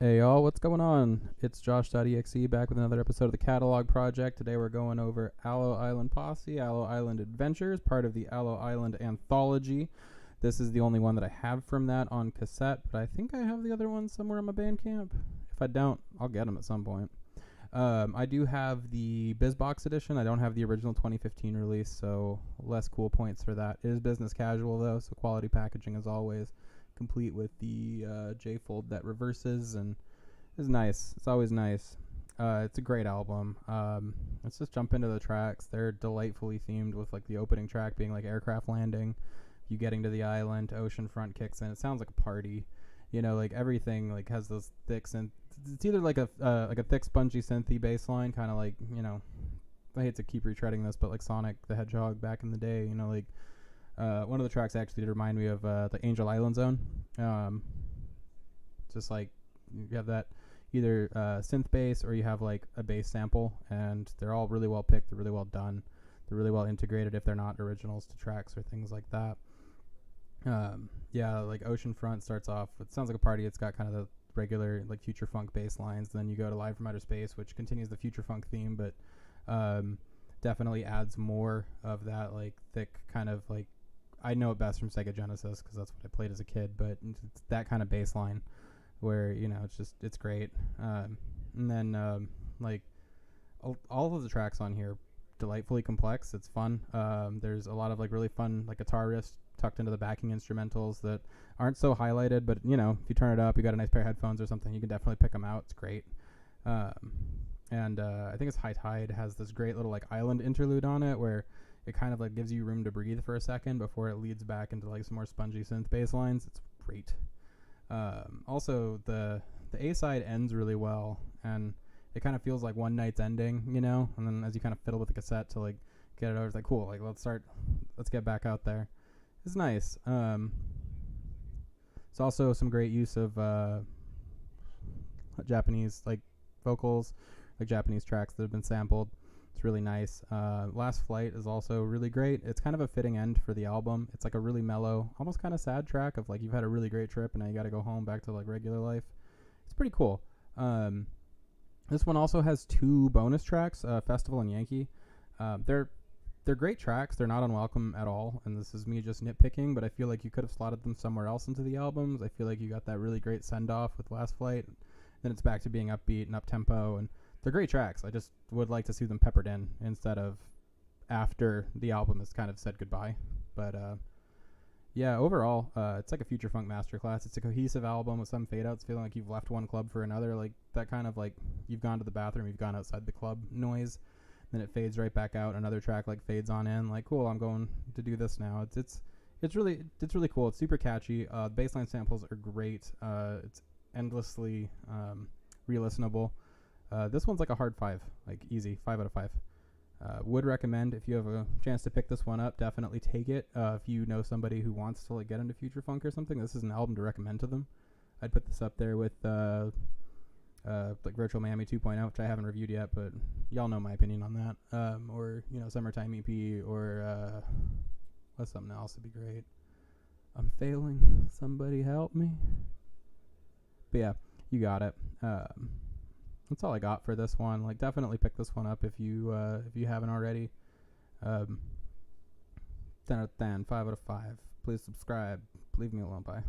Hey y'all, what's going on? It's Josh.exe back with another episode of the Catalog Project. Today we're going over Aloe Island Posse, Aloe Island Adventures, part of the Aloe Island Anthology. This is the only one that I have from that on cassette, but I think I have the other one somewhere in my Bandcamp. If I don't, I'll get them at some point. I do have the BizBox edition. I don't have the original 2015 release, so less cool points for that. It is business casual though, so quality packaging as always, complete with the J-fold that reverses and is nice. It's always nice. It's a great album. Let's just jump into the tracks. They're delightfully themed, with like the opening track being like aircraft landing, you getting to the island, oceanfront kicks in. It sounds like a party. You know, like everything like has those thick synth. It's either like a thick spongy synthy bass line, kind of like, you know, I hate to keep retreading this, but like Sonic the Hedgehog back in the day. You know, like one of the tracks actually did remind me of the Angel Island Zone. Just like you have that either synth bass or you have like a bass sample, and they're all really well picked. They're really well done. They're really well integrated if they're not originals to tracks or things like that. Yeah, like Oceanfront starts off, it sounds like a party. It's got kind of the regular like future funk bass lines. Then you go to Live from Outer Space, which continues the future funk theme, but definitely adds more of that like thick kind of like, I know it best from Sega Genesis because that's what I played as a kid, but it's that kind of bass line where, you know, it's great. And then like all of the tracks on here delightfully complex. It's fun. There's a lot of like really fun like guitar riffs tucked into the backing instrumentals that aren't so highlighted, but you know, if you turn it up, you got a nice pair of headphones or something, you can definitely pick them out. It's great. And I think it's High Tide has this great little like island interlude on it where it kind of like gives you room to breathe for a second before it leads back into like some more spongy synth bass lines. It's great. Also the A side ends really well, and it kind of feels like one night's ending, you know, and then as you kind of fiddle with the cassette to like get it over, it's like cool, like let's get back out there. It's nice. It's also some great use of Japanese like vocals, like Japanese tracks that have been sampled. It's really nice. Last Flight is also really great. It's kind of a fitting end for the album. It's like a really mellow, almost kind of sad track of like you've had a really great trip and now you got to go home back to like regular life. It's pretty cool. This one also has two bonus tracks, Festival and Yankee. They're great tracks. They're not unwelcome at all, and this is me just nitpicking, but I feel like you could have slotted them somewhere else into the albums. I feel like you got that really great send-off with Last Flight. Then it's back to being upbeat and up-tempo, and they're great tracks. I just would like to see them peppered in instead of after the album has kind of said goodbye. But yeah, overall, it's like a future funk masterclass. It's a cohesive album with some fade-outs, feeling like you've left one club for another, like that kind of like you've gone to the bathroom, you've gone outside the club noise. Then it fades right back out. Another track like fades on in. Like, cool, I'm going to do this now. It's really cool. It's super catchy. Bassline samples are great. It's endlessly re-listenable. This one's like a hard 5, like easy 5 out of 5. Would recommend if you have a chance to pick this one up. Definitely take it. If you know somebody who wants to like get into future funk or something, this is an album to recommend to them. I'd put this up there with like Virtual Miami 2.0, which I haven't reviewed yet, but y'all know my opinion on that. Or, you know, Summertime EP, or what's something else would be great. I'm failing. Somebody help me. But yeah, you got it. That's all I got for this one. Like, definitely pick this one up if you haven't already. 10 out of 10, 5 out of 5. Please subscribe. Leave me alone. Bye.